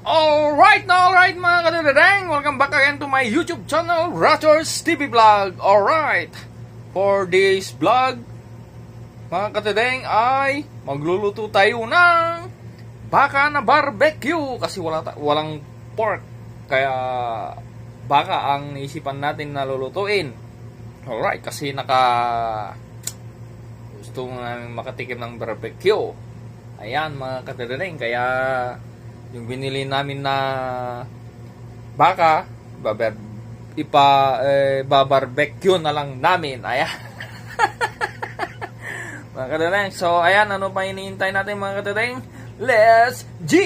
Alright mga kadadadang, welcome back again to my YouTube channel, Raptors TV Vlog. Alright, for this vlog, mga kadadadang, ay magluluto tayo ng baka na barbecue. Kasi walang pork, kaya baka ang naisipan natin na lulutuin. Alright, kasi gusto namin makatikim ng barbecue. Ayan mga kadadadang, kaya yung binili namin na baka, barbecue na lang namin. Ayan. Mga kadadeng. So, ayan. Ano pa iniintay natin mga kadadeng? Let's G!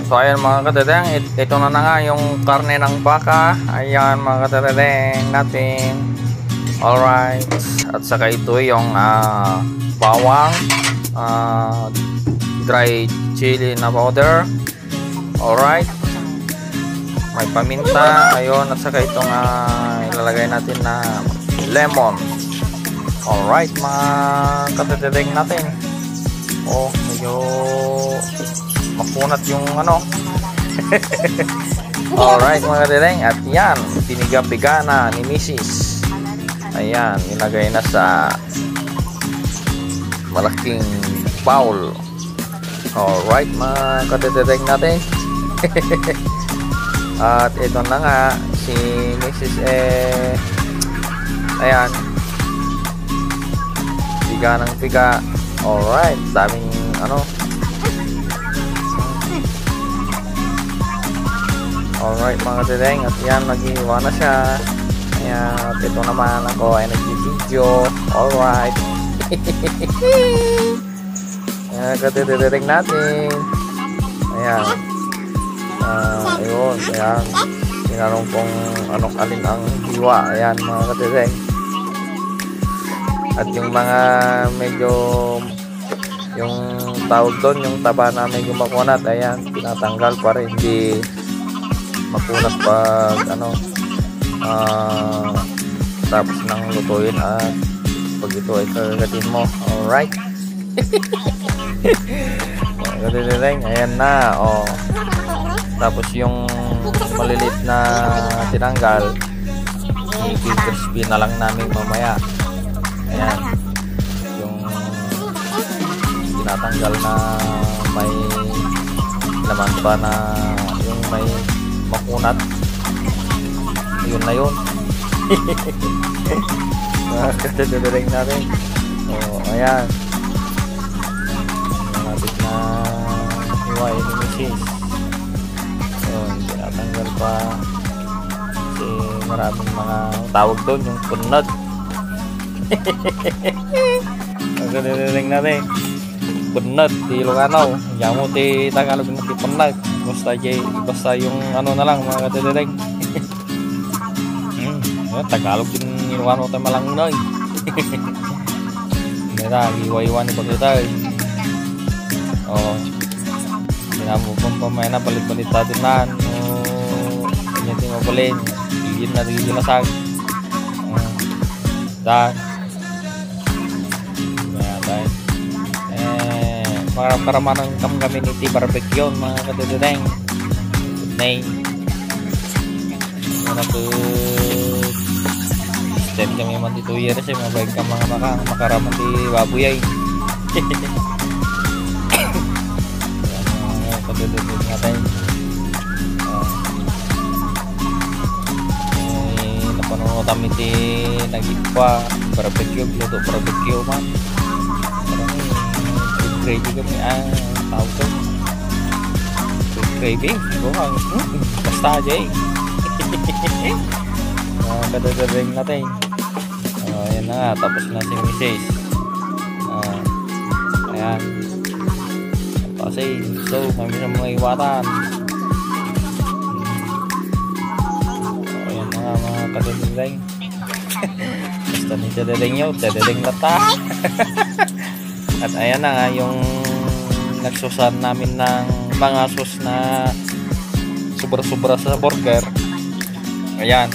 So, ayan mga kadadeng. Ito na nga yung karne ng baka. Ayan mga kadadeng natin. Alright. At saka ito yung bawang. Dry chili na powder. Alright, may paminta, ayun, at saka itong ilalagay natin na lemon. Alright mga kadadadeng natin. Oh, medyo makunat yung ano. Alright mga kadadadeng, at yan, piniga-piga na ni Mrs. Ayan, ilagay na sa malaking bowl. Alright mga kadadadeng natin. At ito na nga si Mrs. Ayan, piga ng piga. Alright, daming ano. Alright mga kadadadeng, at yan, nag-iwa na siya. Ayan, at ito naman ako ay nag-video. Alright. Ayan, kadadadeng natin. Ayan. Ayun. Ayan. Tinanong kung anong alin ang hiwa. Ayan mga kadadadeng. At yung mga medyo yung tawag doon, yung taba na medyo makunat, ayan, tinatanggal para hindi makunat pag ano tapos nang lutuin at pag ito ay kagatin mo. Alright. Kadadadeng, ayan na. Oh. Tapos yung malilit na tinanggal, i-crispy na lang namin mamaya. Ayan, yung tinatanggal na may laman pa na yung may makunat, yun na yun. Kadadadeng natin. Oh, ayan, malapit na hiwain ni Mrs. Yun, tinatanggal pa kasi maraming mga tawag doon, yung punod. Kadadadeng natin. Punod, di Ilocano. Yamu ti Tagalog na ti punod. Basta yung ano na lang mga kadadadeng. Tagalog din Ilocano tayo malang noy. Mira, iwa-iwa ni pagkita. Oh, sinamu kong pamay na balit-balit natin na kanya ting mapalin higit na sag dan dahil makarama ng community barbecue mga kadadadeng. Good night. Ano to extend kami man di 2 years mabayag ka mga makaraman di babuyay. Kadadadeng natin. Napanood kami ti nagigpa barbecue, luto barbecue man. Parang gravy kami tawag to gravy basta aja kadadadeng natin. Ayan na nga, tapos na si Mrs. Ayan kasi so kami sa mga iwatan. Ayan na nga mga kadadadeng. Basta ni dadadeng nyo, dadadeng lata. At ayan na nga yung nagsusan namin ng mga sauce na sobra-sobra sa burger. Ayan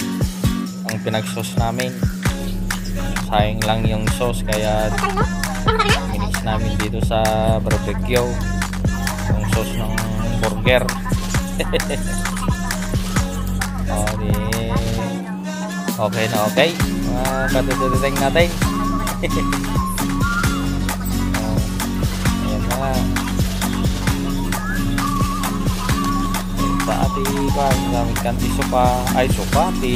ang pinagsos namin. Sayang lang yung sauce kaya minix namin dito sa barbecue yung sauce ng burger. O, di okay na okay. Mga katututeng natin. Ayan na nga. Sa ati pa, gamit kan ti sopa, ay sopa, ti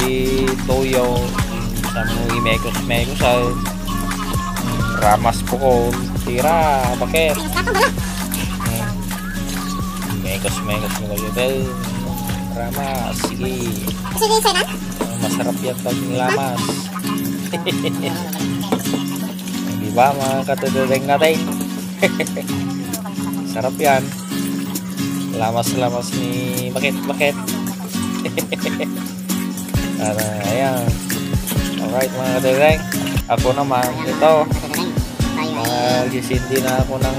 toyo, sa mga imekos-mekos ay ramas po ko, tira, bakit? Imekos-mekos mo kayo dahil ramas, sige. Masarap yan pag nilamas. Di ba mga katututeng natin? Sarap yan. Lamas-lamas ni bakit. Ayan. Alright mga katututeng. Ako naman, ito. Magisindi na ako ng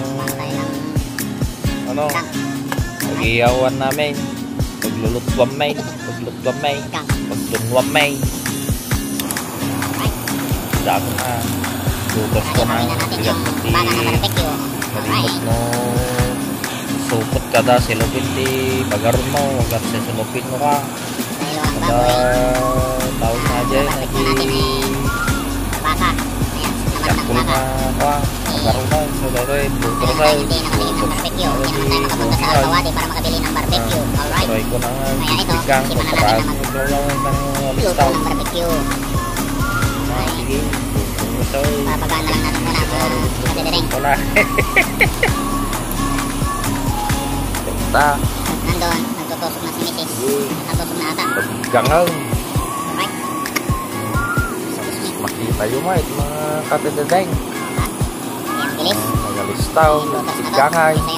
mag-iyawan namin. Paglulutwam may. Pagdunwam may. Dako na. Lutos ko na. Bigat mo di. Malimot mo. Supot ka da. Silupin di. Pagaron mo. Huwag at sisulupin mo ka. Kada tawag na dyan. Yakul na ka. Pagaron na. So dito eh. Lutos na. Try ko na istigang. Pagkakaroon mo ng listaw. Sige. Papagaan na lang natin muna mga katidereng. Wala. Nandun, nagtutusok na si Mrs. Nagtutusok na ata. Gangal. Alright. Makita yung mga katidereng. Ayan, bilis. Magalistaw. Gangay. Isa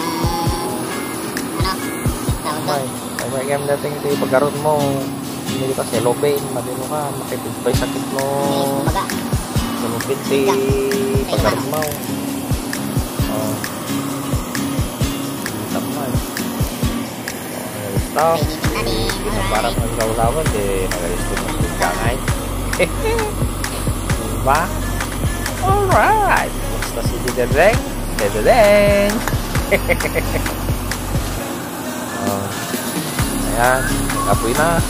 yung tawag doon. May game dating ito yung pagkaroon mo. Hindi ka selopin. Madino ka. Makipagpay sakit mo. Kumbaga. Selopin si pagkaroon mo. Tama eh. Magalistaw. Parang maglaw-lawan. Magalistaw mo sa gangay. Diba? Alright. Basta si Didedeng. Didedeng. Ayan. Apoy na.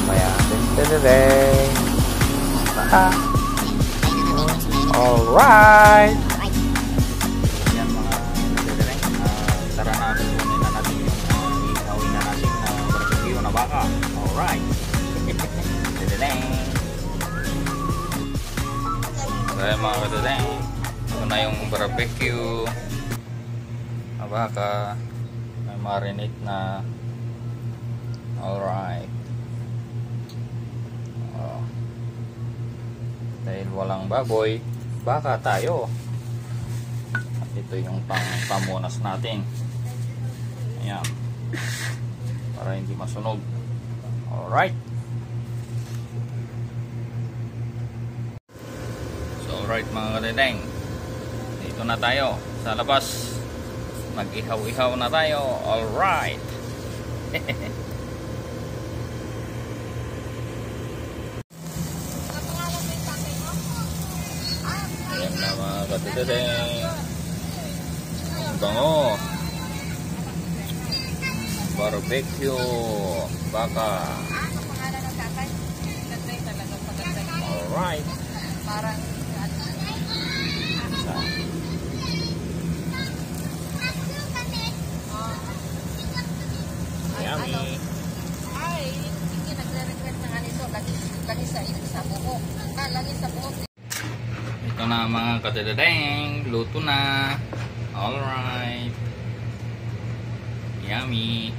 Maya. Didedeng. Alright. Ayan mga didedeng. Tara na. Kunin na natin yung ihawin na natin na barbecue na baka. Alright. Didedeng. Ayan mga didedeng. Ito na yung barbecue na baka. May marinate na. Alright. Dahil walang baboy, baka tayo. At ito yung pamunas natin. Ayan. Para hindi masunog. Alright. So alright mga kadedeng. Dito na tayo sa labas. Mag-ihaw-ihaw na tayo. Alright. Ayan na mga katidedeng. Ang bango. Barbecue. Baka. Alright. Yummy. Ay, hindi nagre-request ng ganito. Lagi sa buhok. Lagi sa buhok. Ito na mga katidedeng. Luto na. Alright. Yummy.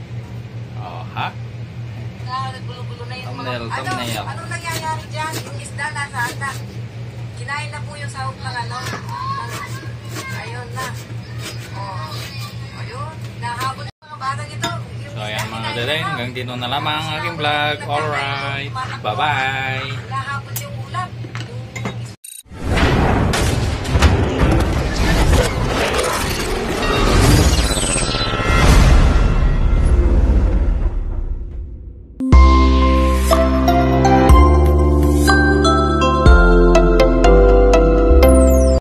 Oh, ha? Nagbulo-bulo na yung mga... Thumbnail. Ano nangyayari dyan? Yung isda nasa ata. Kinain na po yung sahog ng ano. Ayun na. Oh. Ayun. Nahabol yung mga batang ito. So ayan mga katidedeng. Hanggang dito na lamang ang aking vlog. Alright. Bye-bye.